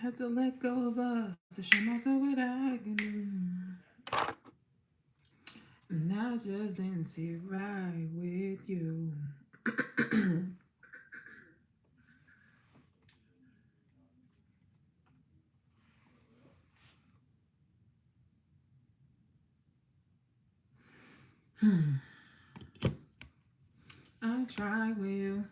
had to let go of us to show myself what I can do. And I just didn't sit right with you. I try will.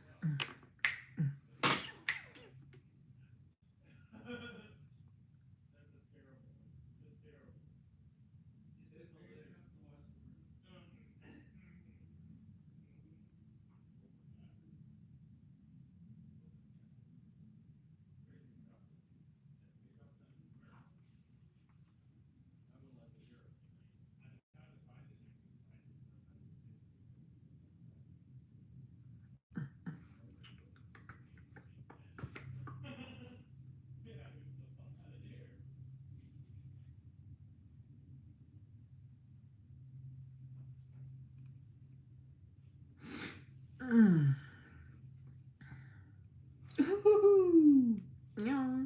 Ooh, yeah.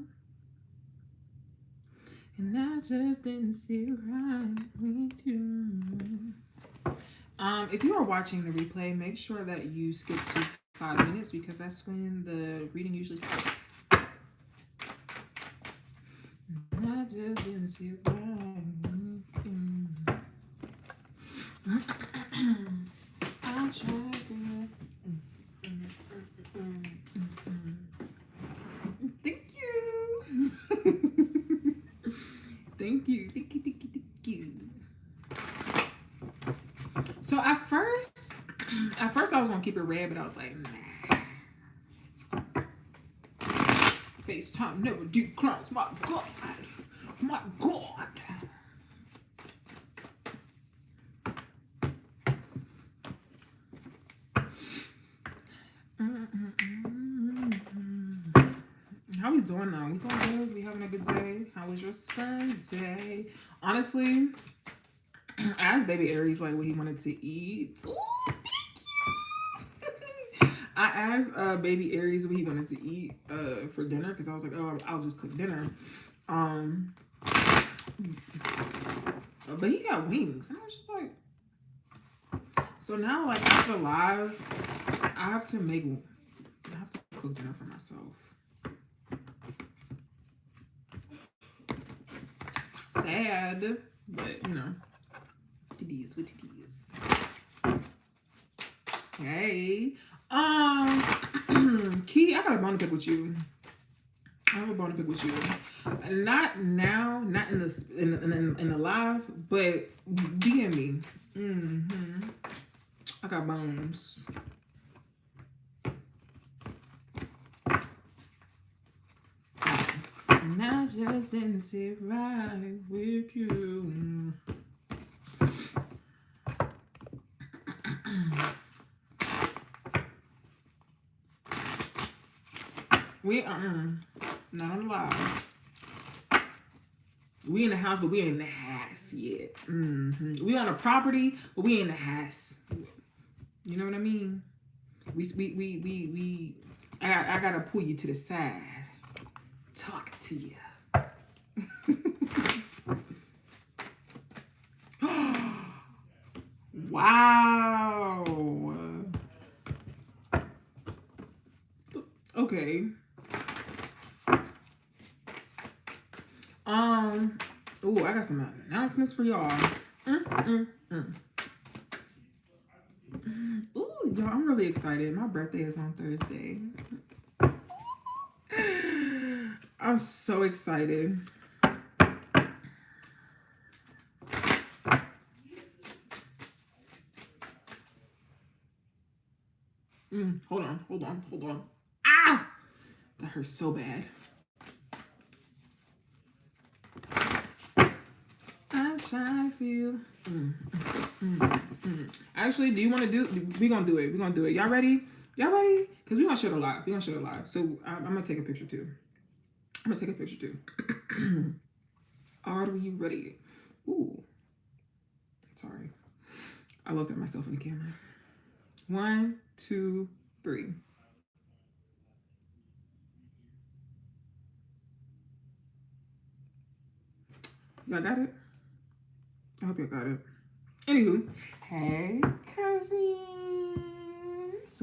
And I just didn't sit right with you. If you are watching the replay, make sure that you skip to 5 minutes because that's when the reading usually starts. And I just didn't sit right with you. I tried to. Thank you. Thank you. Thank you. Thank you. Thank you. So at first I was gonna keep it red, but I was like, nah. FaceTime never declines. My God. My God. How we doing now? We doing good? We having a good day? How was your Sunday? Honestly, I asked baby Aries like what he wanted to eat. Ooh, thank you. I asked baby Aries what he wanted to eat for dinner because I was like, oh, I'll just cook dinner. But he got wings, and I was just like, so now like after live, I have to cook dinner for myself. Sad, but you know, it is what it is. Hey, Key, I got a bone to pick with you. I have a bone to pick with you. Not now, not in the live, but DM me. I got bones. And I just didn't sit right with you. We are not on the live. We in the house, but we ain't in the house yet. We on the property, but we ain't in the house. You know what I mean? I gotta pull you to the side. Talk to you. Wow. Okay. Oh, I got some announcements for y'all. Ooh, y'all, I'm really excited. My birthday is on Thursday. I'm so excited. Hold on. Ah! That hurts so bad. I try to feel. Actually, do you want to do? We're gonna do it. Y'all ready? Because we're gonna show the live. So I'm gonna take a picture too. Are we ready? Ooh. Sorry. I looked at myself in the camera. 1, 2, 3. Y'all got it? I hope y'all got it. Anywho, hey cousins.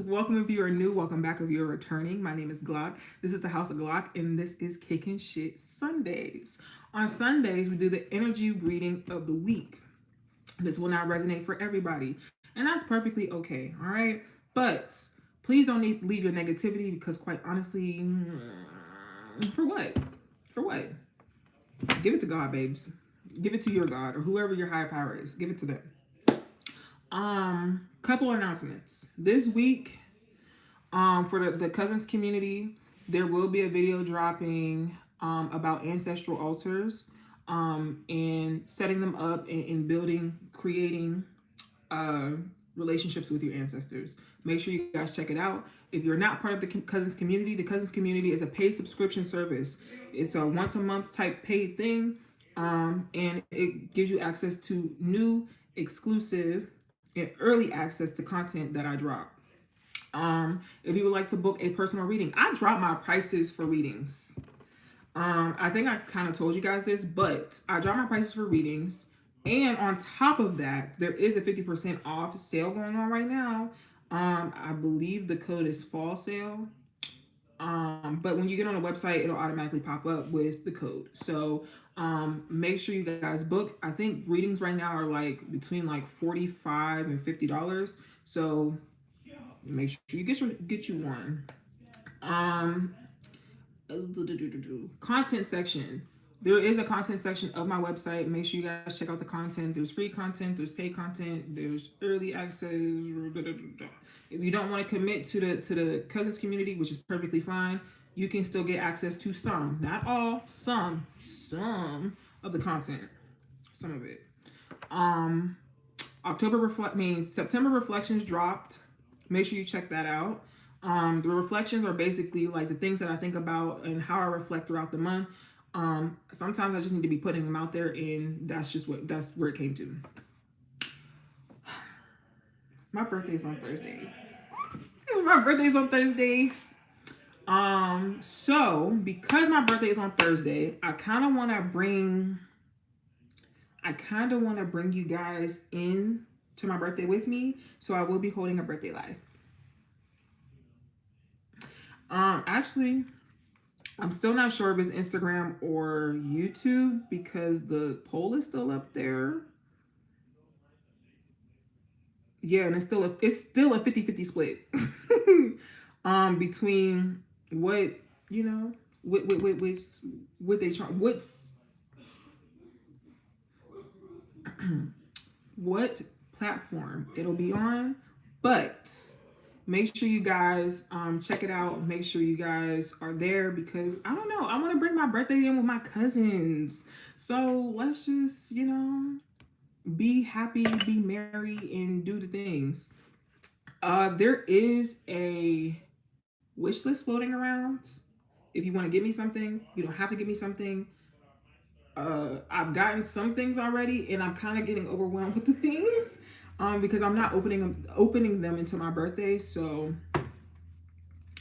Welcome if you are new. Welcome back if you're returning. My name is Glock. This is the House of Glock, and this is Kickin' Shit Sundays. On Sundays, we do the energy reading of the week. This will not resonate for everybody, and that's perfectly okay, all right? But please don't leave your negativity, because quite honestly, for what? For what? Give it to God, babes. Give it to your God or whoever your higher power is. Give it to them. Couple announcements. This week, for the cousins community, there will be a video dropping about ancestral altars, and setting them up and building, creating relationships with your ancestors. Make sure you guys check it out. If you're not part of the cousins community is a paid subscription service. It's a once a month type paid thing, and it gives you access to new, exclusive, and early access to content that I drop. If you would like to book a personal reading, I drop my prices for readings. I think I kind of told you guys this, but I drop my prices for readings. And on top of that, there is a 50% off sale going on right now. I believe the code is fall sale. But when you get on the website, it'll automatically pop up with the code. So make sure you guys book. I think readings right now are like between like $45 and $50. So make sure you get you one. Content section. There is a content section of my website. Make sure you guys check out the content. There's free content, there's paid content, there's early access. If you don't want to commit to the cousins community, which is perfectly fine, you can still get access to some, not all, some of the content, some of it. September reflections dropped. Make sure you check that out. The reflections are basically like the things that I think about and how I reflect throughout the month. Sometimes I just need to be putting them out there, and that's where it came to. My birthday's on Thursday. So because my birthday is on Thursday, I kind of want to bring you guys in to my birthday with me. So I will be holding a birthday live. Actually, I'm still not sure if it's Instagram or YouTube because the poll is still up there. Yeah, and it's still a 50-50 split between what, you know, what they try, what platform it'll be on, but make sure you guys check it out. Make sure you guys are there because I don't know, I want to bring my birthday in with my cousins. So let's just, you know, be happy, be merry, and do the things. There is a wish list floating around. If you want to give me something, you don't have to give me something. I've gotten some things already, and I'm kind of getting overwhelmed with the things because I'm not opening them until my birthday. So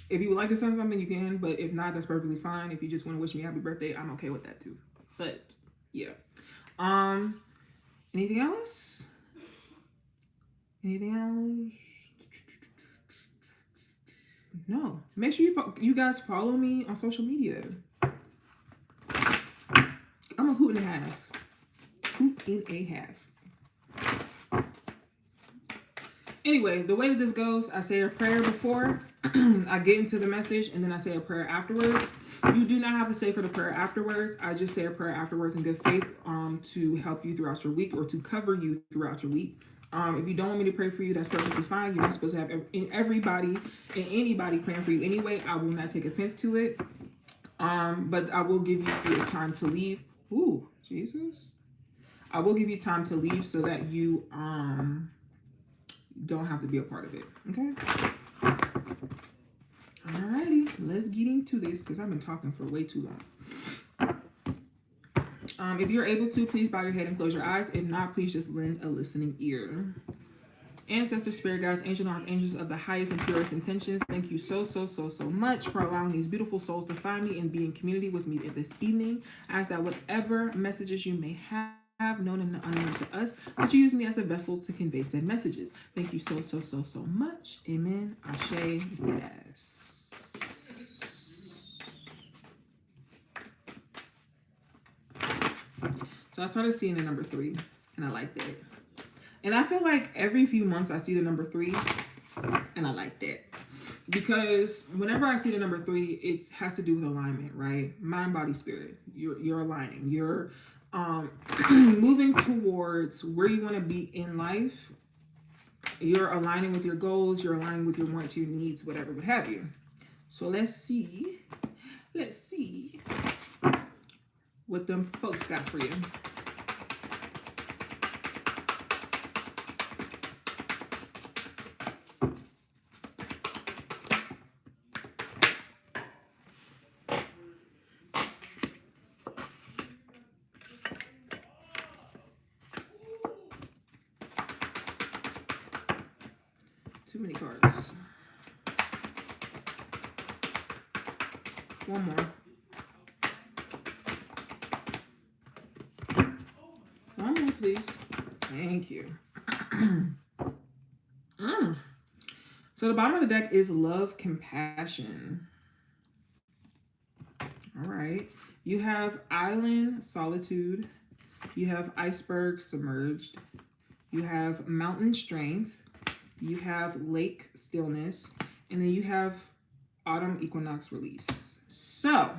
if you would like to send something, you can, but if not, that's perfectly fine. If you just want to wish me happy birthday, I'm okay with that too. But yeah. Anything else? No. Make sure you guys follow me on social media. I'm a hoot and a half. Anyway, the way that this goes, I say a prayer before I get into the message, and then I say a prayer afterwards. You do not have to say for the prayer afterwards. I just say a prayer afterwards in good faith to help you throughout your week or to cover you throughout your week. If you don't want me to pray for you, that's perfectly fine. You're not supposed to have everybody and anybody praying for you anyway. I will not take offense to it. But I will give you time to leave. Ooh, Jesus. I will give you time to leave so that you don't have to be a part of it. Okay? Alrighty, let's get into this because I've been talking for way too long. If you're able to, please bow your head and close your eyes. If not, please just lend a listening ear. Ancestors, spirit guides, angels, and archangels of the highest and purest intentions, thank you so much for allowing these beautiful souls to find me and be in community with me this evening. I ask that whatever messages you may have, known and unknown to us, that you use me as a vessel to convey said messages. Thank you so much. Amen. Ashe. Yes. So I started seeing the number 3, and I liked it. And I feel like every few months I see the number 3, and I like that. Because whenever I see the number 3, it has to do with alignment, right? Mind, body, spirit. You're aligning. You're moving towards where you want to be in life. You're aligning with your goals. You're aligning with your wants, your needs, whatever, what have you. So let's see. What them folks got for you. Too many cards. One more. One more, please. Thank you. So the bottom of the deck is love, compassion. All right. You have island, solitude. You have iceberg, submerged. You have mountain, strength. You have lake, stillness. And then you have autumn, equinox, release. So.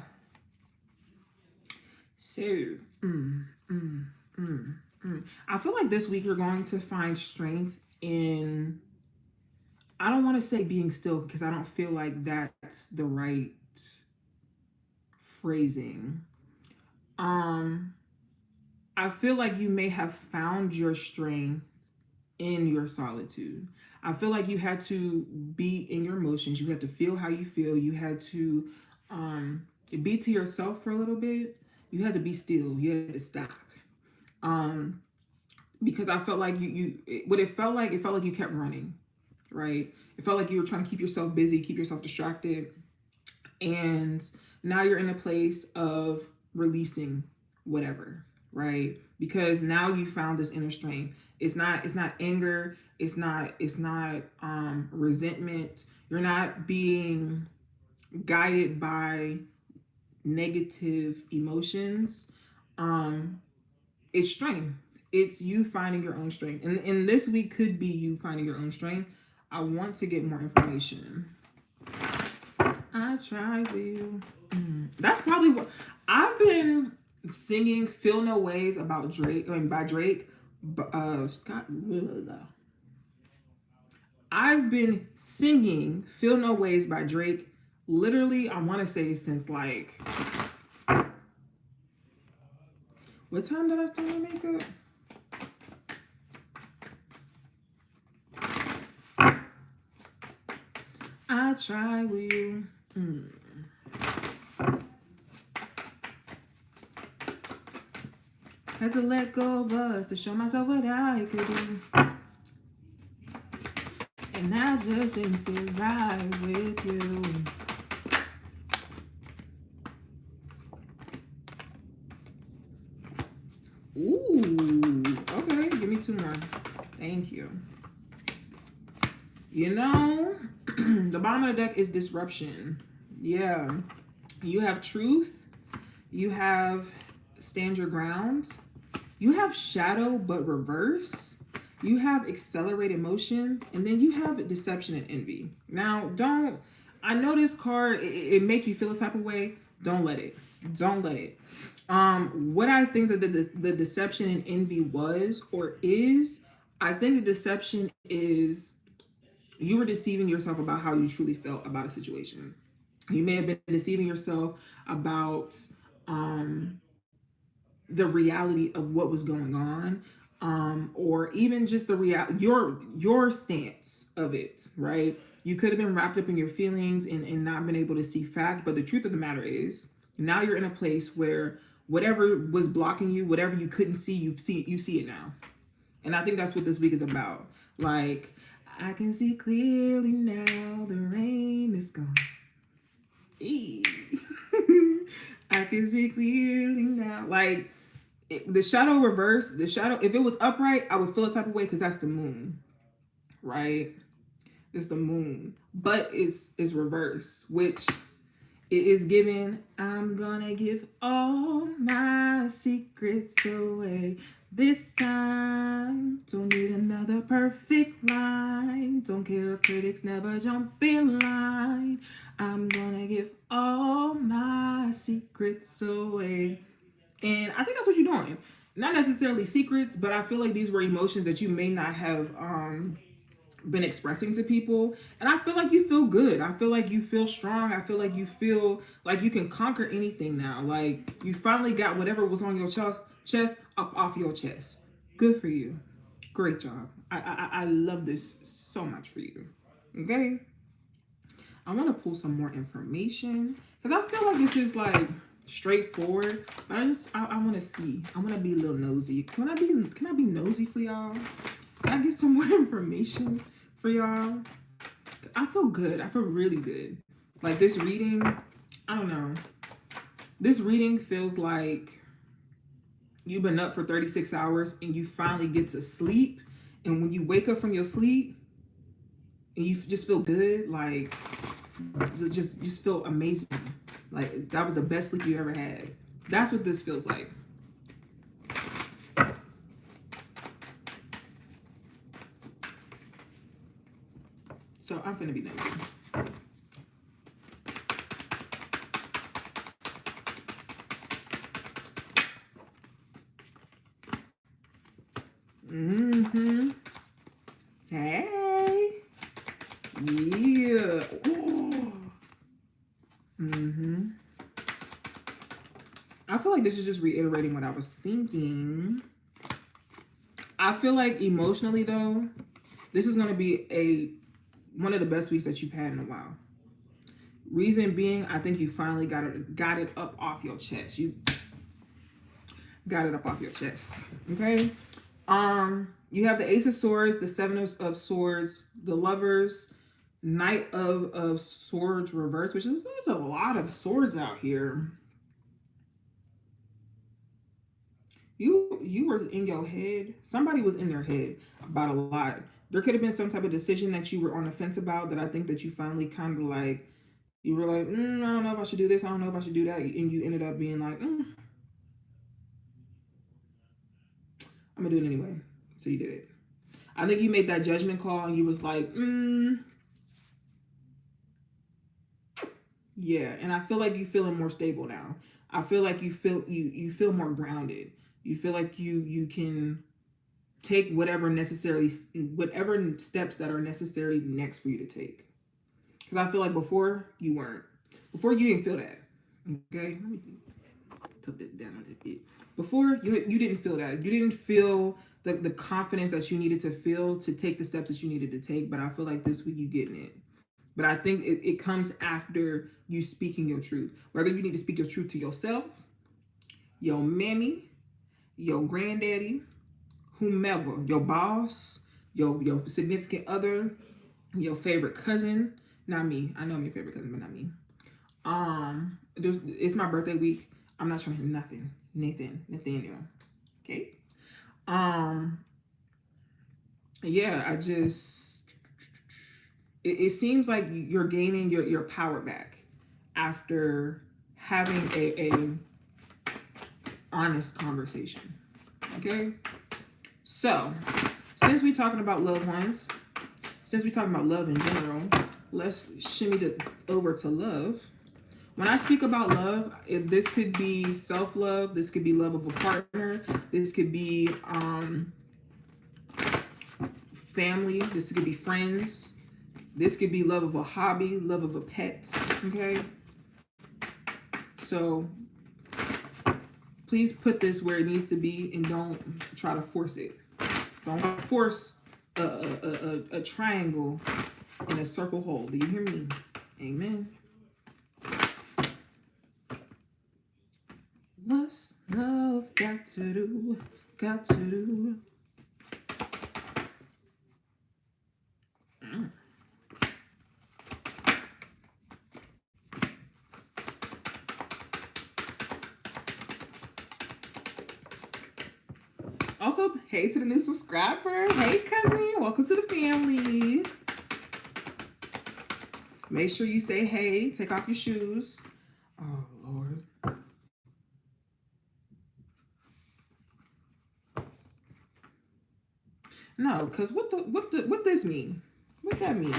I feel like this week you're going to find strength in, I don't want to say being still because I don't feel like that's the right phrasing. I feel like you may have found your strength in your solitude. I feel like you had to be in your emotions. You had to feel how you feel. You had to be to yourself for a little bit. You had to be still. You had to stop. Because I felt like it felt like you kept running, right? It felt like you were trying to keep yourself busy, keep yourself distracted. And now you're in a place of releasing whatever, right? Because now you found this inner strength. It's not anger. It's not resentment. You're not being guided by negative emotions. It's strength. It's you finding your own strength. And this week could be you finding your own strength. I want to get more information. I try will. That's probably what I've been singing. Feel No Ways about Drake. By Drake. Scott. I've been singing Feel No Ways by Drake. Literally, I want to say since like. What time did I start my makeup? I try will. Had to let go of us to show myself what I could do. And I just didn't survive with you. Ooh, okay, give me 2 more. Thank you. You know, the bottom of the deck is disruption. Yeah. You have truth. You have stand your ground. You have shadow but reverse. You have accelerated motion. And then you have deception and envy. Now, I know this card, it make you feel a type of way. Don't let it. Don't let it. What I think that the deception and envy was or is, I think the deception is you were deceiving yourself about how you truly felt about a situation. You may have been deceiving yourself about the reality of what was going on, or even just your stance of it, right? You could have been wrapped up in your feelings and not been able to see fact. But the truth of the matter is, now you're in a place where whatever was blocking you, whatever you couldn't see, you see it now. And I think that's what this week is about. Like, I can see clearly now, the rain is gone. Eee. I can see clearly now. Like, the shadow reverse, the shadow, if it was upright, I would feel a type of way because that's the moon, right? It's the moon. But it's reverse, which it is given, I'm gonna give all my secrets away this time. Don't need another perfect line. Don't care if critics never jump in line. I'm gonna give all my secrets away. And I think that's what you're doing. Not necessarily secrets, but I feel like these were emotions that you may not have been expressing to people. And I feel like you feel good. I feel like you feel strong. I feel like you feel like you can conquer anything now. Like you finally got whatever was on your chest up off your chest. Good for you. Great job. I love this so much for you. Okay. I want to pull some more information because I feel like this is like straightforward, but I want to see. I want to be a little nosy. Can I be nosy for y'all? Can I get some more information for y'all? I feel good. I feel really good. Like this reading, I don't know. This reading feels like you've been up for 36 hours and you finally get to sleep. And when you wake up from your sleep and you just feel good, like just feel amazing. Like that was the best sleep you ever had. That's what this feels like. So I'm gonna be nosy. Hey. Yeah. Ooh. I feel like this is just reiterating what I was thinking. I feel like emotionally though, this is gonna be one of the best weeks that you've had in a while. Reason being, I think you finally got it up off your chest. You got it up off your chest. Okay. You have the Ace of Swords, the Seven of Swords, the Lovers, Knight of Swords reverse, which is there's a lot of swords out here. You were in your head. Somebody was in their head about a lot. There could have been some type of decision that you were on the fence about that I think that you finally kind of like, you were like, I don't know if I should do this. I don't know if I should do that. And you ended up being like, I'm going to do it anyway. So you did it. I think you made that judgment call and you was like, yeah. And I feel like you feeling more stable now. I feel like you feel more grounded. You feel like you can take whatever steps that are necessary next for you to take. Because I feel like before you weren't. Before you didn't feel that. Okay? Let me tilt this down a little bit. Before you didn't feel that. You didn't feel the confidence that you needed to feel to take the steps that you needed to take. But I feel like this week you getting it. But I think it comes after you speaking your truth. Whether you need to speak your truth to yourself, your mammy, your granddaddy, whomever, your boss, your significant other, your favorite cousin. Not me. I know I'm your favorite cousin, but not me. It's my birthday week. I'm not trying to hear nothing. Nathaniel. Okay. Yeah, it seems like you're gaining your power back after having a honest conversation. Okay. So since we're talking about loved ones, since we're talking about love in general, let's shimmy over to love. When I speak about love, this could be self-love, this could be love of a partner, this could be family, this could be friends, this could be love of a hobby, love of a pet, okay? So please put this where it needs to be and don't try to force it. Don't force a triangle in a circle hole. Do you hear me? Amen. What's love got to do? Got to do. Also, hey to the new subscriber. Hey, cousin. Welcome to the family. Make sure you say hey. Take off your shoes. Oh, Lord. No, because what this mean? What that mean?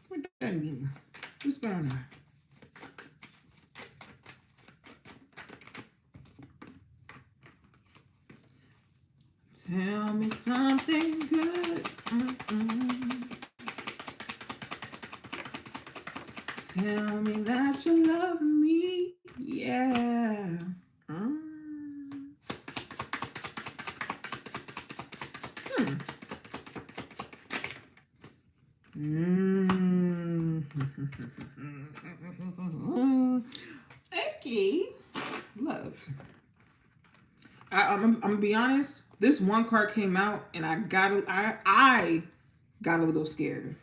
What that mean? What's going on? Tell me something good. Tell me that you love me. Yeah. Okay. Love. I'm gonna be honest. This one card came out, and I got a little scared,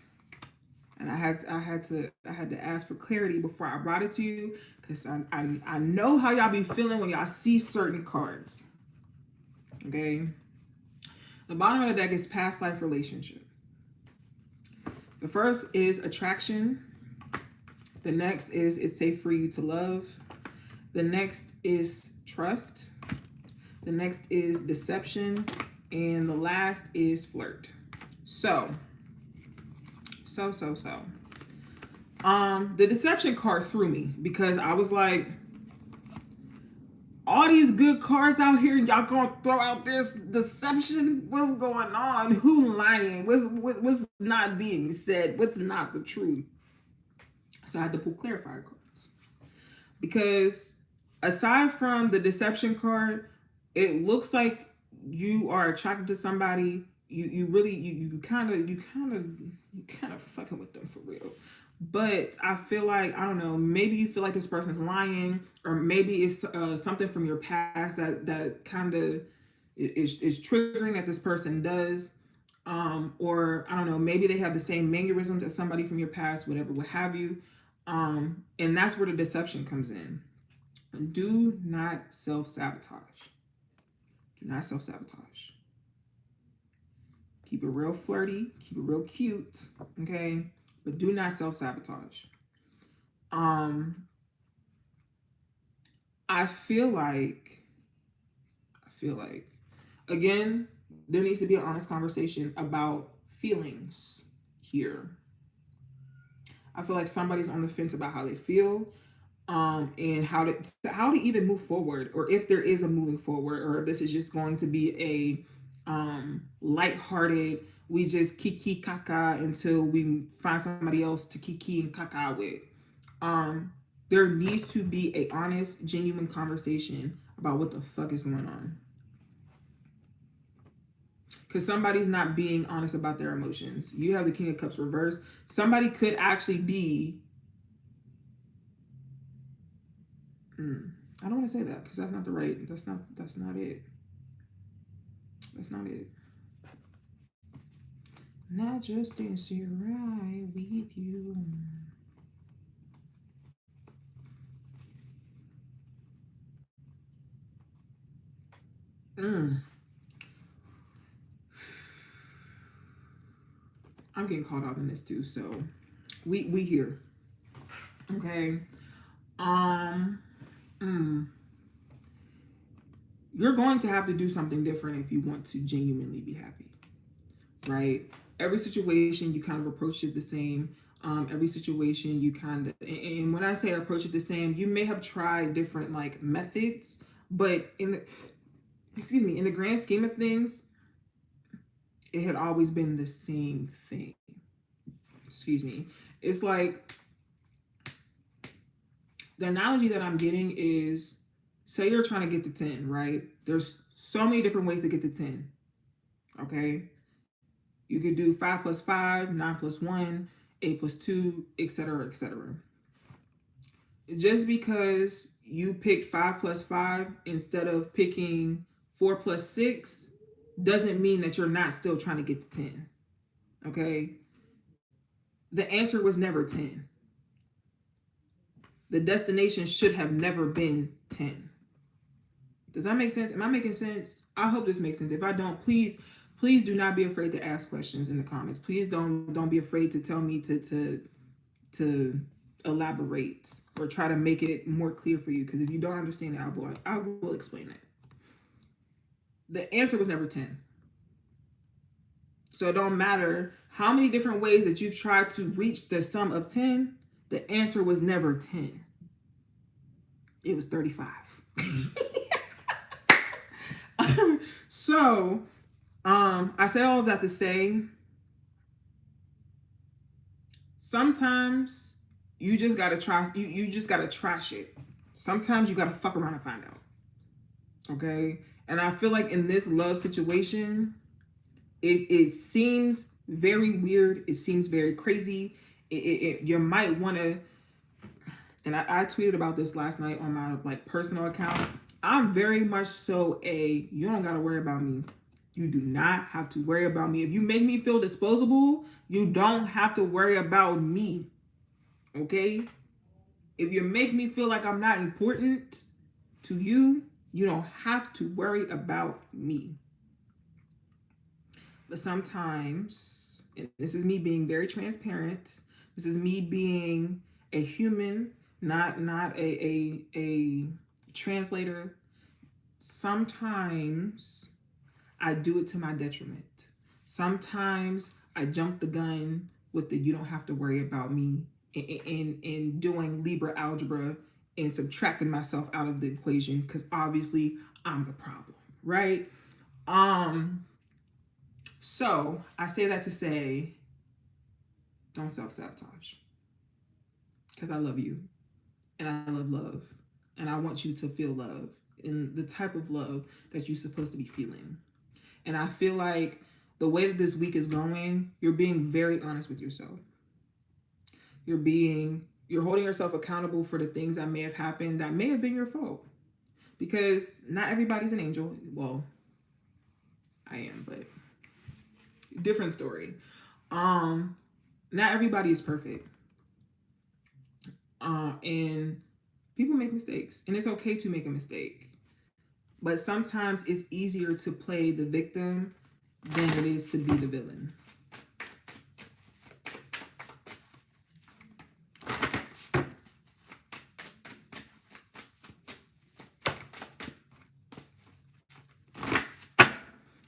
and I had to ask for clarity before I brought it to you, because I know how y'all be feeling when y'all see certain cards. Okay. The bottom of the deck is past life relationship. The first is attraction. The next is it's safe for you to love. The next is trust. The next is deception. And the last is flirt. So. The deception card threw me, because I was like, all these good cards out here, y'all gonna throw out this deception? What's going on? Who lying? What's not being said? What's not the truth? So I had to pull clarifier cards, because aside from the deception card, it looks like you are attracted to somebody. You kind of fucking with them for real. But I feel like, I don't know, maybe you feel like this person's lying, or maybe it's something from your past that kind of is triggering that this person does. Or I don't know, maybe they have the same mannerisms as somebody from your past, whatever, what have you. And that's where the deception comes in. Do not self-sabotage. Do not self-sabotage. Keep it real flirty. Keep it real cute. Okay? But do not self-sabotage. I feel like, again, there needs to be an honest conversation about feelings here. I feel like somebody's on the fence about how they feel, and how to even move forward, or if there is a moving forward, or if this is just going to be a lighthearted, we just kiki kaka until we find somebody else to kiki and kaka with. There needs to be a honest, genuine conversation about what the fuck is going on. Because somebody's not being honest about their emotions. You have the King of Cups reversed. Somebody could actually be... I don't want to say that, because that's not the right... That's not it. That's not it. Not just dancing right with you. I'm getting caught out in this too, so we here. Okay. You're going to have to do something different if you want to genuinely be happy, right? Every situation you kind of approach it the same. Every situation you kind of, and when I say approach it the same, you may have tried different like methods, but in the grand scheme of things, it had always been the same thing. It's like, the analogy that I'm getting is, say you're trying to get to 10, right? There's so many different ways to get to 10. Okay? You could do 5 plus 5, 9 plus 1, 8 plus 2, etc., etc. Just because you picked 5 plus 5 instead of picking 4 plus 6 doesn't mean that you're not still trying to get to 10. Okay? The answer was never 10. The destination should have never been 10. Does that make sense? Am I making sense? I hope this makes sense. If I don't, please do not be afraid to ask questions in the comments. Please don't be afraid to tell me to elaborate or try to make it more clear for you. Because if you don't understand it, I will explain it. The answer was never 10. So it don't matter how many different ways that you've tried to reach the sum of 10, the answer was never 10. It was 35. So, I say all of that to say, sometimes you just gotta try. You just gotta trash it. Sometimes you gotta fuck around and find out. Okay, and I feel like in this love situation, it seems very weird. It seems very crazy. You might want to. And I tweeted about this last night on my personal account. I'm very much so you don't got to worry about me. You do not have to worry about me. If you make me feel disposable, you don't have to worry about me. Okay? If you make me feel like I'm not important to you, you don't have to worry about me. But sometimes, and this is me being very transparent, this is me being a human, not a translator. Sometimes I do it to my detriment. Sometimes I jump the gun with the you don't have to worry about me in doing Libra algebra and subtracting myself out of the equation because obviously I'm the problem, right? So I say that to say, don't self-sabotage because I love you and I love love and I want you to feel love and the type of love that you're supposed to be feeling. And I feel like the way that this week is going, you're being very honest with yourself. You're holding yourself accountable for the things that may have happened that may have been your fault. Because not everybody's an angel. Well, I am, but different story. Not everybody is perfect. And people make mistakes. And it's okay to make a mistake. But sometimes it's easier to play the victim than it is to be the villain.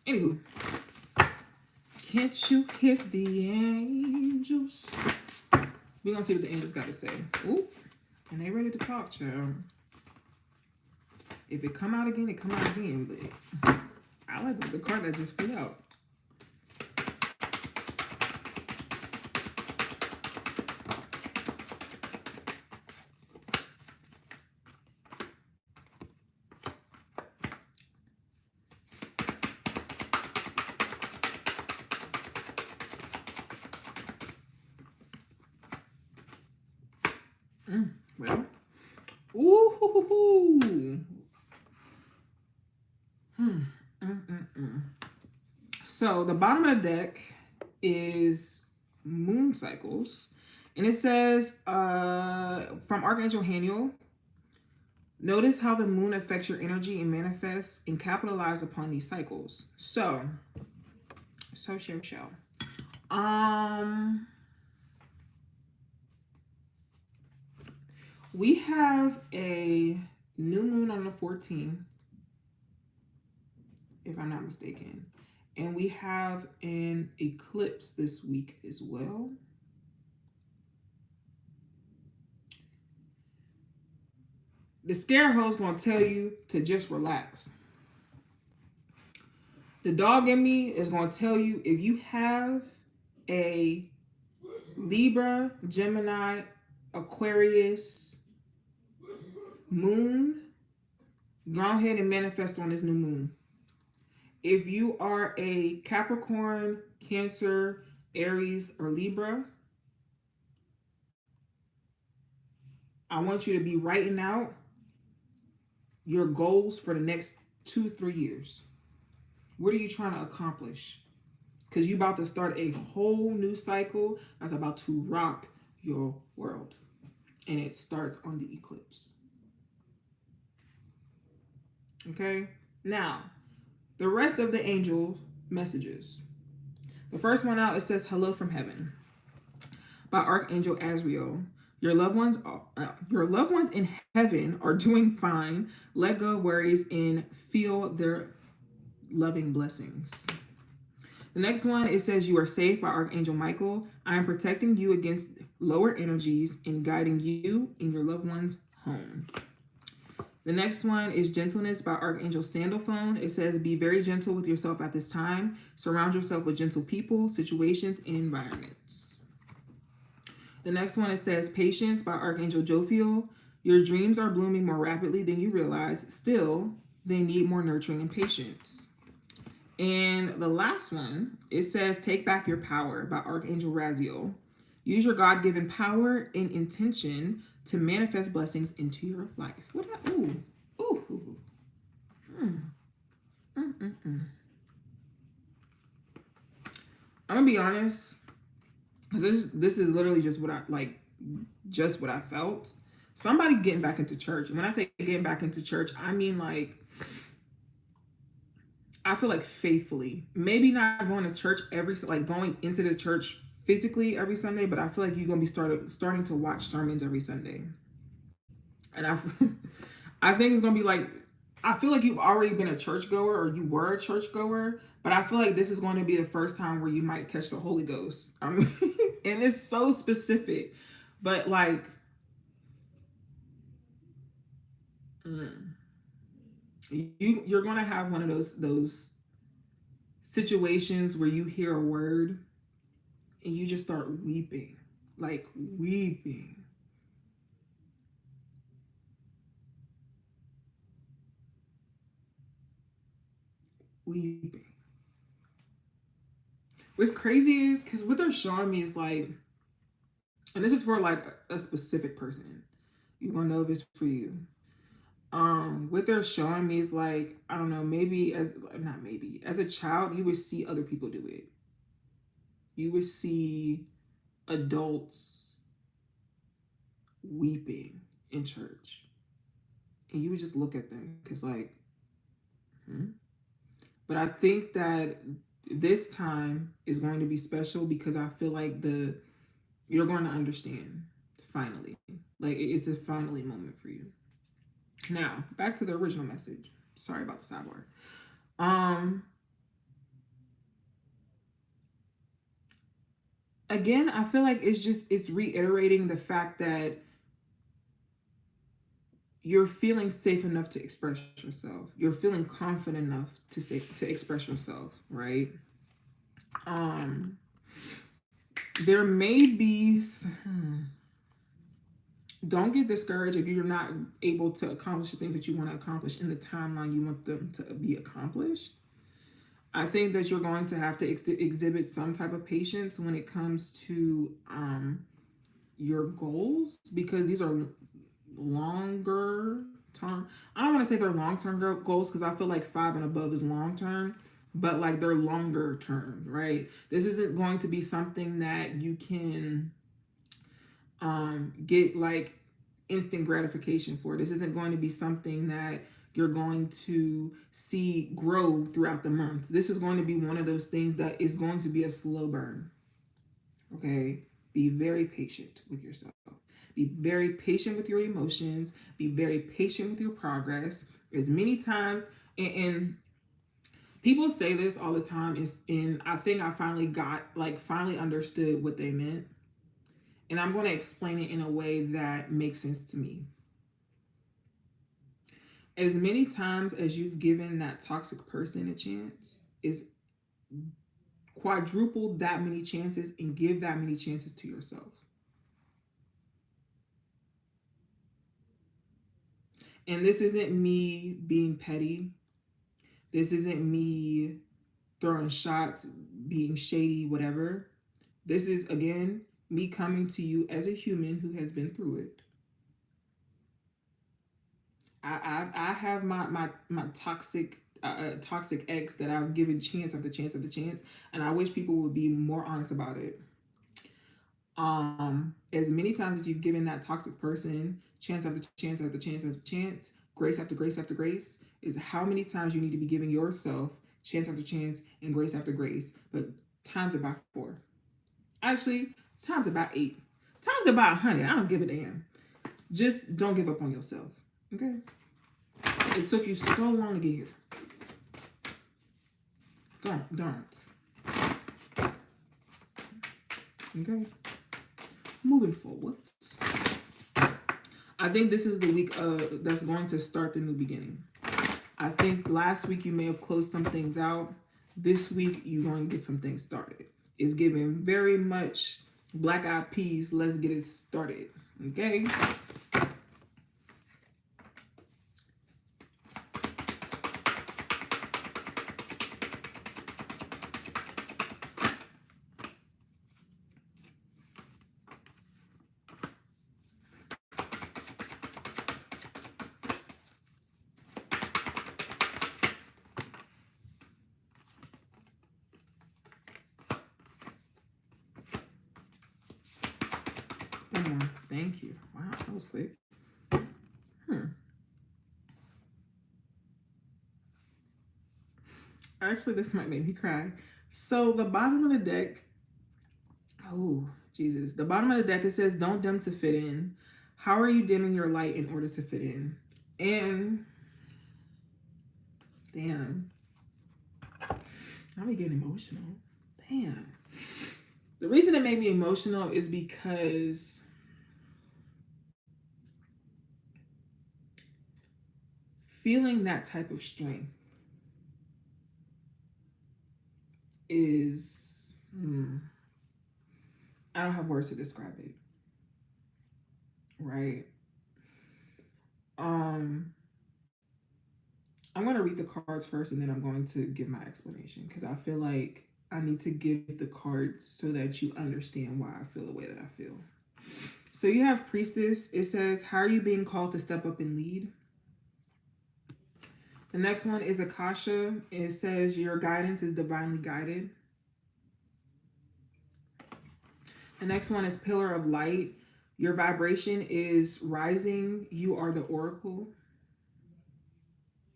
Anywho, can't you hear the angels? We're gonna see what the angels got to say. Ooh, and they ready to talk, child. If it come out again, it come out again. But I like the card that just flew out. Well, ooh. So the bottom of the deck is moon cycles, and it says from Archangel Haniel, notice how the moon affects your energy and manifests and capitalize upon these cycles. So we have a new moon on the 14th, if I'm not mistaken. And we have an eclipse this week as well. The scare host gonna tell you to just relax. The dog in me is gonna tell you if you have a Libra, Gemini, Aquarius moon, go ahead and manifest on this new moon. If you are a Capricorn, Cancer, Aries, or Libra, I want you to be writing out your goals for the next 2-3 years. What are you trying to accomplish? Because you're about to start a whole new cycle that's about to rock your world. And it starts on the eclipse. Okay? Now, the rest of the angel messages. The first one out, it says, "Hello from heaven," by Archangel Azrael. Your loved ones in heaven are doing fine. Let go of worries and feel their loving blessings. The next one, it says, "You are safe," by Archangel Michael. "I am protecting you against lower energies and guiding you and your loved ones home." The next one is "Gentleness," by Archangel Sandalphone. It says, "Be very gentle with yourself at this time. Surround yourself with gentle people, situations, and environments." The next one, it says, "Patience," by Archangel Jophiel. "Your dreams are blooming more rapidly than you realize. Still, they need more nurturing and patience." And the last one, it says, "Take back your power," by Archangel Raziel. "Use your God-given power and intention to manifest blessings into your life." What did I, ooh, ooh, ooh. Mm, mm, mm, mm. I'm gonna be honest, because this is literally just what I like, just what I felt. Somebody getting back into church. And when I say getting back into church, I mean like, I feel like faithfully, maybe not going to church like going into the church physically every Sunday, but I feel like you're gonna be starting to watch sermons every Sunday. And I think it's gonna be like, I feel like you've already been a churchgoer or you were a churchgoer, but I feel like this is going to be the first time where you might catch the Holy Ghost. I mean, and it's so specific, but like, you're gonna have one of those situations where you hear a word and you just start weeping, like weeping. Weeping. What's crazy is because what they're showing me is like, and this is for like a specific person. You're gonna know if it's for you. What they're showing me is like, I don't know, maybe as not maybe as a child, you would see other people do it. You would see adults weeping in church, and you would just look at them because like, hmm? But I think that this time is going to be special because I feel like you're going to understand finally. Like it's a finally moment for you. Now, back to the original message. Sorry about the sidebar. Um Again, I feel like it's reiterating the fact that you're feeling safe enough to express yourself. You're feeling confident enough to express yourself, right? Um there may be don't get discouraged if you're not able to accomplish the things that you want to accomplish in the timeline you want them to be accomplished. I think that you're going to have to exhibit some type of patience when it comes to your goals because these are longer term. I don't want to say they're long term goals because I feel like 5 and above is long term, but like they're longer term, right? This isn't going to be something that you can get like instant gratification for. This isn't going to be something that you're going to see grow throughout the month. This is going to be one of those things that is going to be a slow burn. Okay? Be very patient with yourself. Be very patient with your emotions. Be very patient with your progress. As many times, and people say this all the time, and I think I finally understood what they meant. And I'm going to explain it in a way that makes sense to me. As many times as you've given that toxic person a chance, is quadruple that many chances and give that many chances to yourself. And this isn't me being petty. This isn't me throwing shots, being shady, whatever. This is, again, me coming to you as a human who has been through it. I have my toxic ex that I've given chance after chance after chance, and I wish people would be more honest about it. As many times as you've given that toxic person chance after chance after chance after chance, grace after grace after grace, is how many times you need to be giving yourself chance after chance and grace after grace, but times about 4. Actually, times about 8. Times about 100. I don't give a damn. Just don't give up on yourself. Okay? It took you so long to get here. Don't. Okay? Moving forward. I think this is the week that's going to start the new beginning. I think last week you may have closed some things out. This week you're going to get some things started. It's giving very much Black Eyed Peas. Let's get it started. Okay? Thank you. Wow, that was quick. Actually, this might make me cry. So the bottom of the deck, oh, Jesus. The bottom of the deck, it says, don't dim to fit in. How are you dimming your light in order to fit in? And, damn. I'm getting emotional. Damn. The reason it made me emotional is because feeling that type of strength is, I don't have words to describe it. Right? I'm going to read the cards first and then I'm going to give my explanation because I feel like I need to give the cards so that you understand why I feel the way that I feel. So you have Priestess. It says, how are you being called to step up and lead? The next one is Akasha. It says, your guidance is divinely guided. The next one is Pillar of Light. Your vibration is rising. You are the oracle.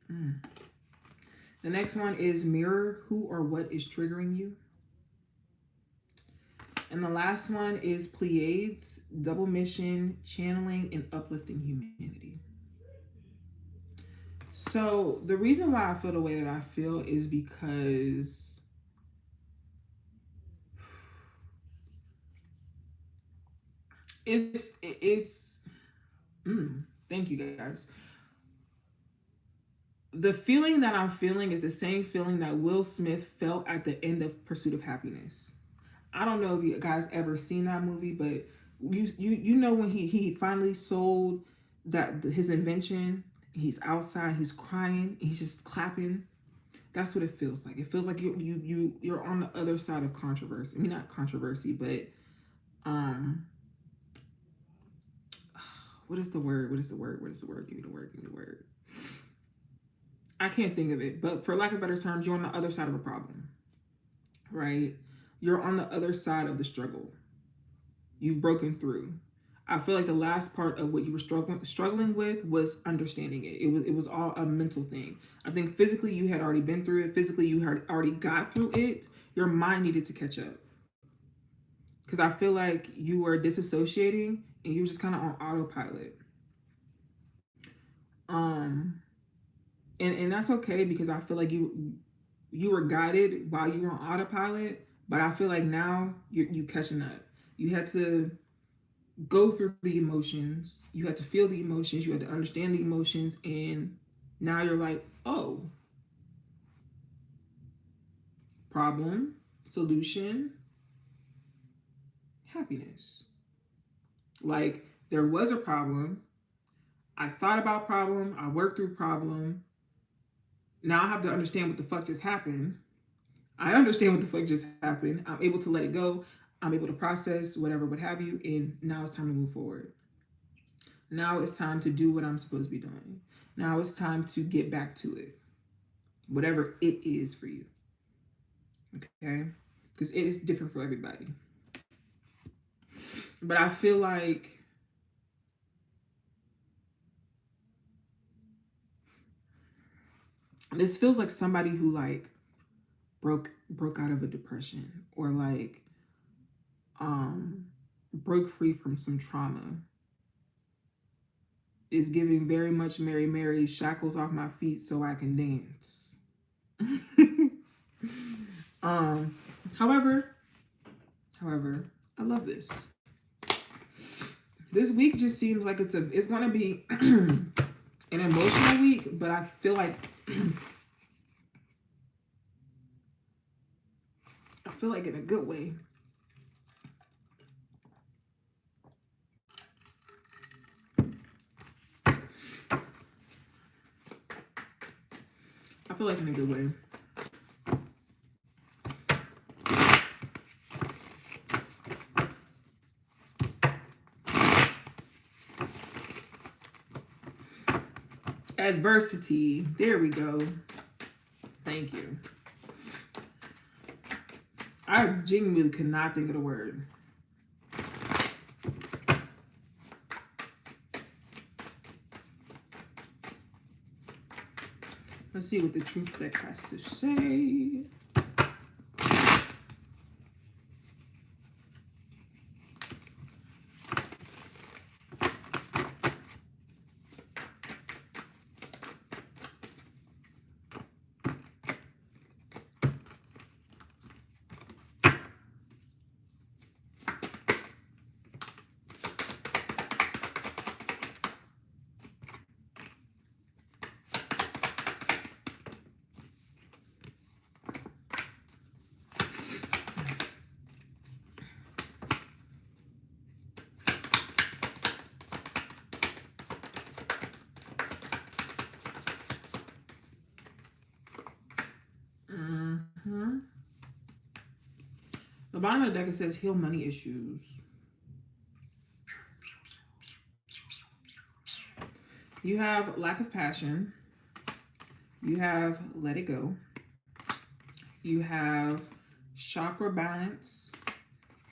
The next one is Mirror. Who or what is triggering you? And the last one is Pleiades. Double mission, channeling, and uplifting humanity. So the reason why I feel the way that I feel is because thank you guys. The feeling that I'm feeling is the same feeling that Will Smith felt at the end of Pursuit of Happiness. I don't know if you guys ever seen that movie, but you know when he finally sold that his invention, he's outside, he's crying, he's just clapping. That's what it feels like. It feels like you're on the other side of controversy. I mean, not controversy, but what is the word? What is the word? What is the word? Give me the word. Give me the word. I can't think of it, but for lack of better terms, you're on the other side of a problem, right? You're on the other side of the struggle. You've broken through. I feel like the last part of what you were struggling with was understanding it. It was all a mental thing. I think physically you had already been through it. Physically you had already got through it. Your mind needed to catch up. Because I feel like you were disassociating and you were just kind of on autopilot. And that's okay because I feel like you were guided while you were on autopilot, but I feel like now you catching up. You had to go through the emotions, you had to feel the emotions, you had to understand the emotions, and now you're like, oh, problem, solution, happiness. Like there was a problem, I thought about problem, I worked through problem. Now I have to understand what the fuck just happened. I understand what the fuck just happened. I'm able to let it go. I'm able to process whatever, what have you. And now it's time to move forward. Now it's time to do what I'm supposed to be doing. Now it's time to get back to it. Whatever it is for you. Okay? Because it is different for everybody. But I feel like This feels like somebody who like broke out of a depression, or like broke free from some trauma. Is giving very much Mary Mary, shackles off my feet so I can dance. um however I love this. This week just seems like it's gonna be an emotional week, but I feel like in a good way. I feel like in a good way. Adversity. There we go. Thank you. I genuinely could not think of the word. Let's see what the truth deck has to say. The bottom of the deck, it says heal money issues. You have lack of passion. You have let it go. You have chakra balance.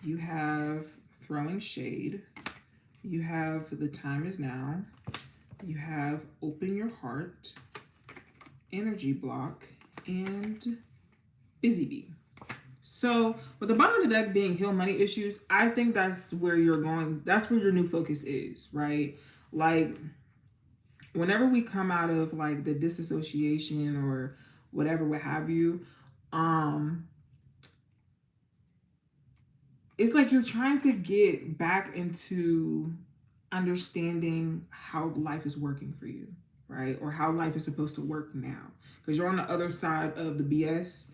You have throwing shade. You have the time is now. You have open your heart, energy block, and busy bee. So with the bottom of the deck being heal money issues, I think that's where you're going. That's where your new focus is, right? Like whenever we come out of like the disassociation or whatever, what have you, it's like you're trying to get back into understanding how life is working for you, right? Or how life is supposed to work now. Because you're on the other side of the BS.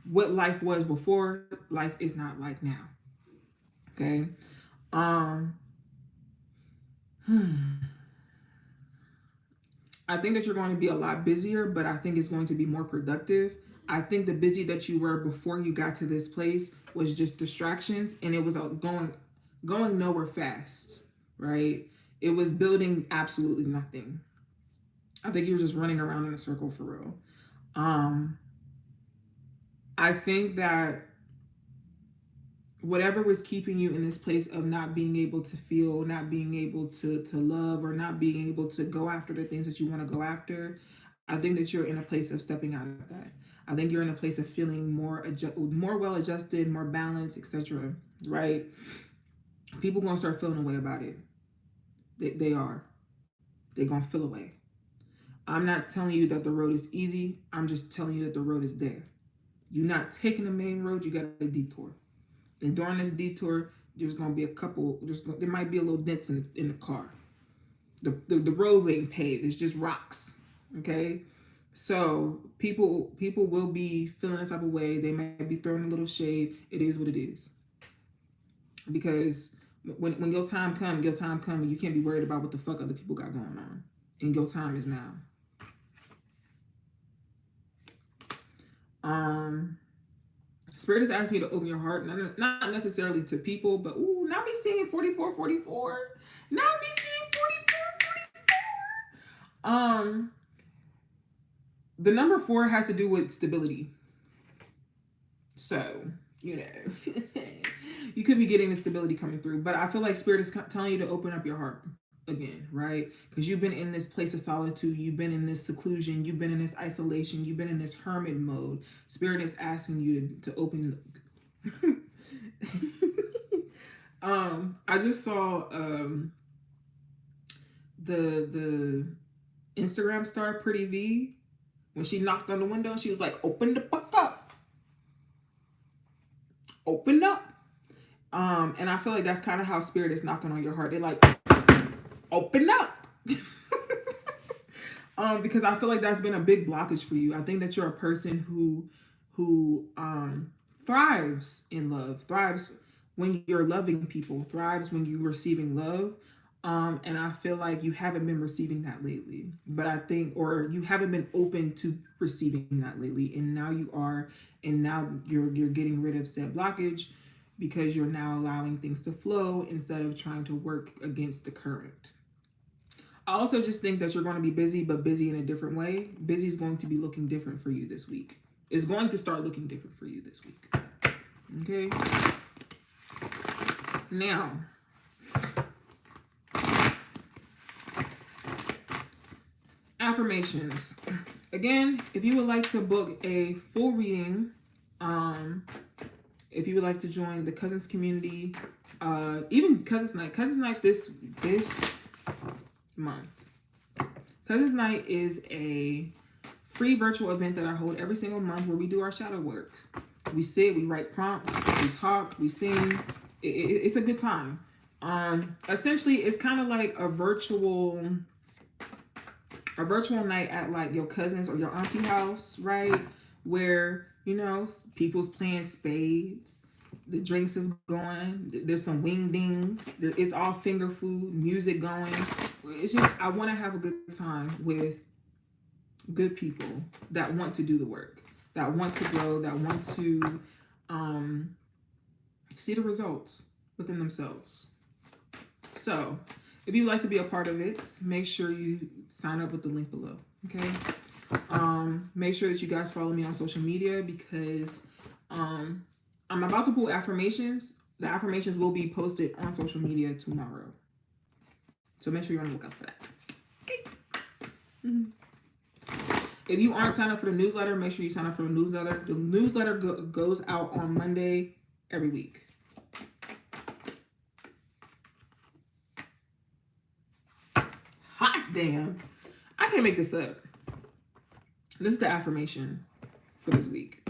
What life was before, life is not like now. Okay? I think that you're going to be a lot busier, but I think it's going to be more productive. I think the busy that you were before you got to this place was just distractions, and it was going nowhere fast, right? It was building absolutely nothing. I think you were just running around in a circle for real. I think that whatever was keeping you in this place of not being able to feel, not being able to love, or not being able to go after the things that you want to go after, I think that you're in a place of stepping out of that. I think you're in a place of feeling more well adjusted, more balanced, etc. Right? People gonna start feeling a way about it. They are. They're gonna feel a way. I'm not telling you that the road is easy. I'm just telling you that the road is there. You're not taking the main road. You got a detour. And during this detour, there's gonna be a couple. There might be a little dents in the car. The road ain't paved. It's just rocks. Okay. So people will be feeling a type of way. They might be throwing a little shade. It is what it is. Because when your time comes, and you can't be worried about what the fuck other people got going on. And your time is now. Spirit is asking you to open your heart, not necessarily to people, but not be seeing 44. Not be seeing 44. The number 4 has to do with stability. So, you could be getting the stability coming through, but I feel like Spirit is telling you to open up your heart. again, right? Because you've been in this place of solitude, you've been in this seclusion, you've been in this isolation, you've been in this hermit mode. Spirit is asking you to open. I just saw the Instagram star Pretty V, when she knocked on the window, she was like, "Open the fuck up, open up." And I feel like that's kind of how Spirit is knocking on your heart. They're like, "Open up." Because I feel like that's been a big blockage for you. I think that you're a person who thrives in love, thrives when you're loving people, thrives when you're receiving love. And I feel like you haven't been receiving that lately. But I think, or you haven't been open to receiving that lately. And now you are, and now you're getting rid of said blockage because you're now allowing things to flow instead of trying to work against the current. I also just think that you're going to be busy, but busy in a different way. Busy is going to be looking different for you this week. It's going to start looking different for you this week. Okay? Now, affirmations. Again, if you would like to book a full reading, if you would like to join the Cousins community, even Cousins Night this month. Cousins Night is a free virtual event that I hold every single month where we do our shadow work. We sit, we write prompts, we talk, we sing. It's a good time. Essentially, it's kind of like a virtual night at like your cousin's or your auntie house, right? Where, you know, people's playing spades, the drinks is going, there's some wingdings, it's all finger food, music going. It's just, I want to have a good time with good people that want to do the work, that want to grow, that want to see the results within themselves. So if you'd like to be a part of it, make sure you sign up with the link below, okay? Make sure that you guys follow me on social media because I'm about to pull affirmations. The affirmations will be posted on social media tomorrow. So make sure you're on the lookout for that. Okay. If you aren't signed up for the newsletter, make sure you sign up for the newsletter. The newsletter goes out on Monday every week. Hot damn. I can't make this up. This is the affirmation for this week.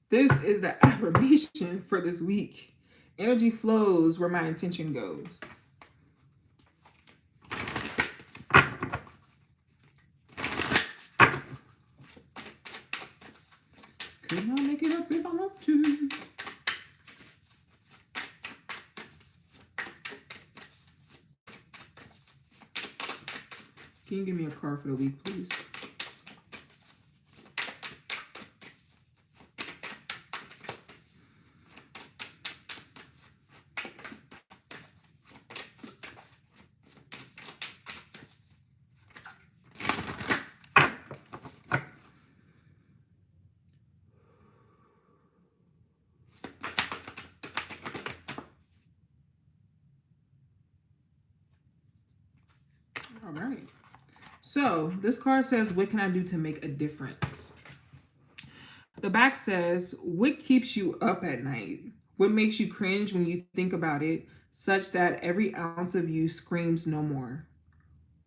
This is the affirmation for this week. Energy flows where my intention goes. Could not make it up if I want to. Can you give me a card for the week, please? All right. So this card says, what can I do to make a difference? The back says, what keeps you up at night? What makes you cringe when you think about it, such that every ounce of you screams no more?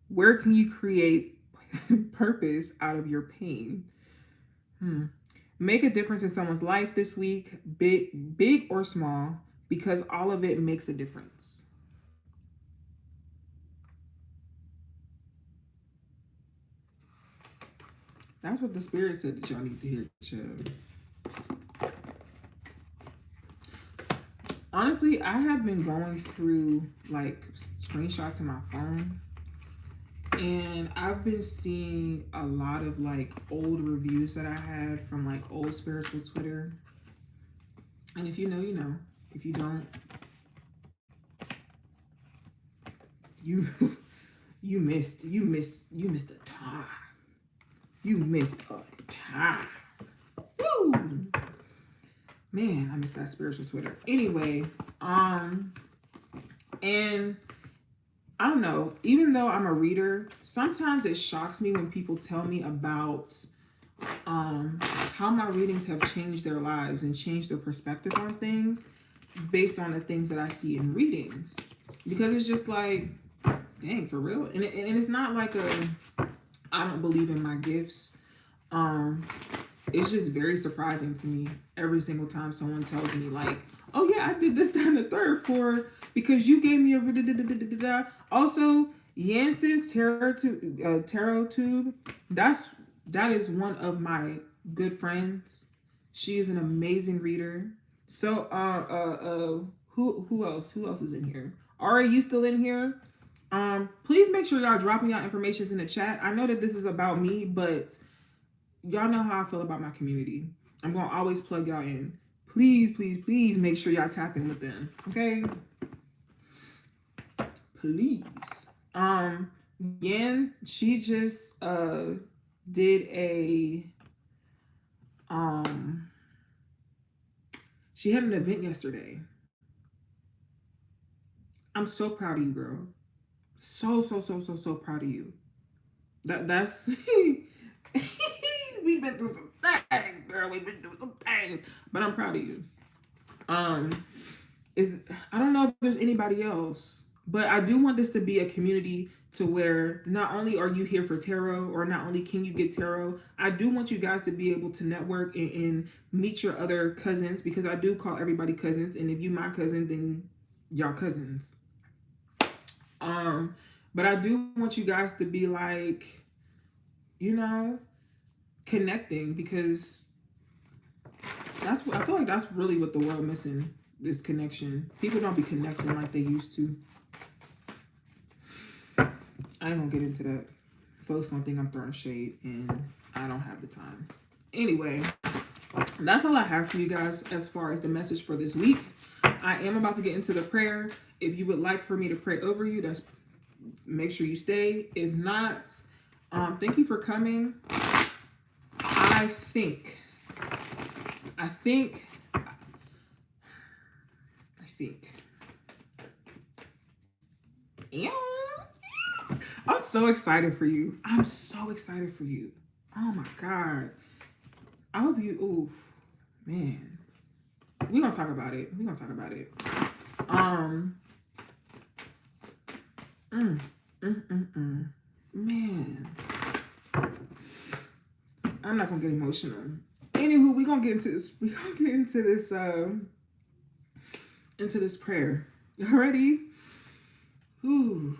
Where can you create purpose out of your pain? Make a difference in someone's life this week, big or small, because all of it makes a difference. That's what the spirit said that y'all need to hear, child. Honestly, I have been going through like screenshots in my phone, and I've been seeing a lot of like old reviews that I had from like old spiritual Twitter. And if you know, you know. If you don't, you missed a time. You missed a time. Woo! Man, I missed that spiritual Twitter. Anyway, And I don't know, even though I'm a reader, sometimes it shocks me when people tell me about how my readings have changed their lives and changed their perspective on things based on the things that I see in readings. Because it's just like, dang, for real. And it's not like I don't believe in my gifts. It's just very surprising to me every single time someone tells me like, oh yeah, I did this, that, and the third for because you gave me a da-da-da-da-da-da. Also, Yancey's tarot tube. That is one of my good friends. She is an amazing reader. So who else? Who else is in here? Are you still in here? Please make sure y'all dropping y'all informations in the chat. I know that this is about me, but y'all know how I feel about my community. I'm gonna always plug y'all in. Please, please, please make sure y'all tap in with them. Okay? Please. Yen, she just did a she had an event yesterday. I'm so proud of you, girl. So proud of you. That's we've been through some things, girl. We've been through some things. But I'm proud of you. I don't know if there's anybody else, but I do want this to be a community to where not only are you here for tarot or not only can you get tarot, I do want you guys to be able to network and meet your other cousins, because I do call everybody cousins, and if you my cousin, then y'all cousins. But I do want you guys to be like, you know, connecting, because I feel like that's really what the world missing, is connection. People don't be connecting like they used to. I ain't gonna get into that. Folks gonna think I'm throwing shade, and I don't have the time. Anyway, that's all I have for you guys as far as the message for this week. I am about to get into the prayer. If you would like for me to pray over you, that's make sure you stay. If not, thank you for coming. I think. Yeah. I'm so excited for you. I'm so excited for you. Oh my God. I hope you, ooh, man. We're gonna talk about it. Man. I'm not gonna get emotional. Anywho, we're gonna get into this prayer. You ready? Ooh.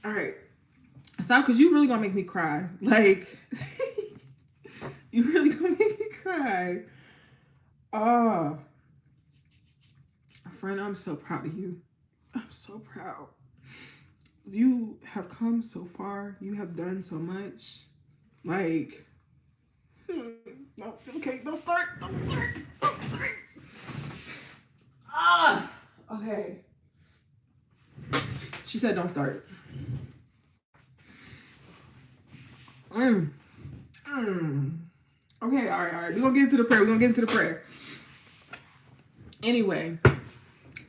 All right. Stop, because you really gonna make me cry. Like, you really gonna make me cry. Oh. Friend, I'm so proud of you. I'm so proud. You have come so far. You have done so much. Like, no, okay, don't start. Ah, okay. She said don't start. Okay, all right. We're gonna get into the prayer. Anyway,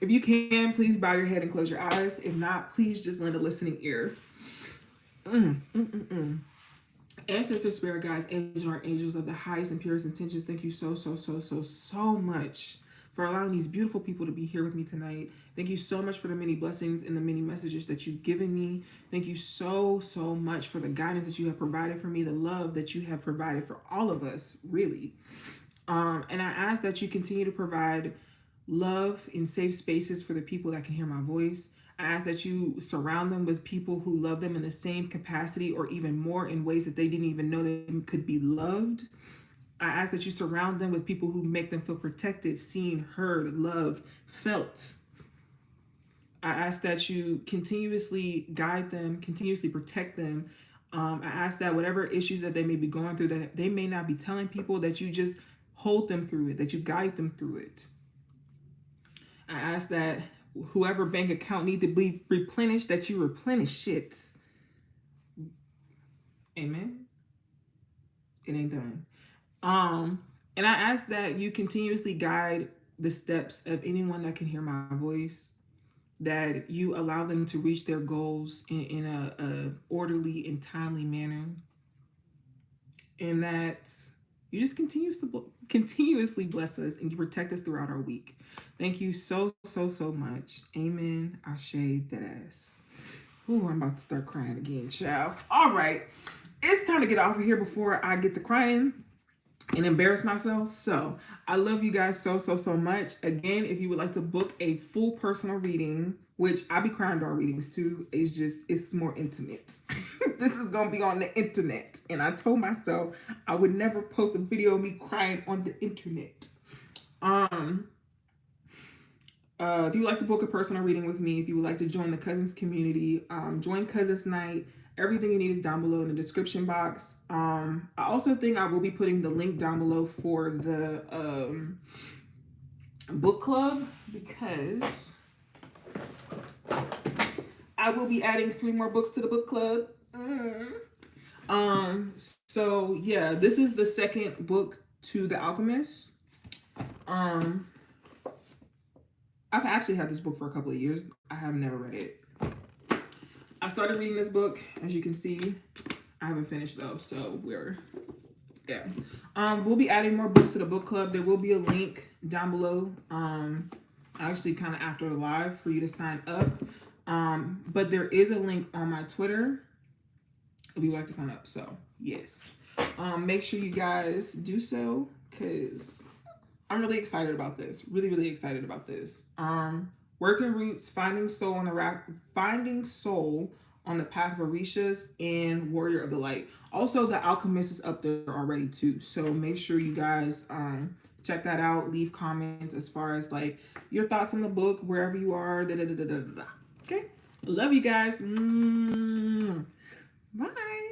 if you can, please bow your head and close your eyes. If not, please just lend a listening ear. Ancestors, spirit guides, angels, and archangels of the highest and purest intentions, thank you so much for allowing these beautiful people to be here with me tonight. Thank you so much for the many blessings and the many messages that you've given me. Thank you so much for the guidance that you have provided for me, the love that you have provided for all of us, really. And I ask that you continue to provide love in safe spaces for the people that can hear my voice. I ask that you surround them with people who love them in the same capacity or even more in ways that they didn't even know they could be loved. I ask that you surround them with people who make them feel protected, seen, heard, loved, felt. I ask that you continuously guide them, continuously protect them. I ask that whatever issues that they may be going through, that they may not be telling people, that you just hold them through it, that you guide them through it. I ask that whoever bank account need to be replenished, that you replenish it. Amen. It ain't done. And I ask that you continuously guide the steps of anyone that can hear my voice, that you allow them to reach their goals in a orderly and timely manner, and that you just continuously bless us and you protect us throughout our week. Thank you so much. Amen. Ashe, deadass. Ooh, I'm about to start crying again, child. All right. It's time to get off of here before I get to crying and embarrass myself. So I love you guys so much. Again, if you would like to book a full personal reading, which I be crying during readings too, it's more intimate. This is gonna be on the internet, and I told myself I would never post a video of me crying on the internet. If you would like to book a personal reading with me, if you would like to join the Cousins community, join Cousins Night. Everything you need is down below in the description box. I also think I will be putting the link down below for the book club, because I will be adding 3 more books to the book club. So yeah, this is the second book to The Alchemist. I've actually had this book for a couple of years. I have never read it. I started reading this book, as you can see. I haven't finished though, so yeah. We'll be adding more books to the book club. There will be a link down below, actually kind of after the live, for you to sign up. But there is a link on my Twitter if you'd like to sign up. So yes, make sure you guys do so, because I'm really excited about this. Really excited about this. Working Roots, Finding Soul on the Path of Orishas, and Warrior of the Light. Also, The Alchemist is up there already too. So make sure you guys check that out. Leave comments as far as like your thoughts on the book, wherever you are. Okay, love you guys. Bye.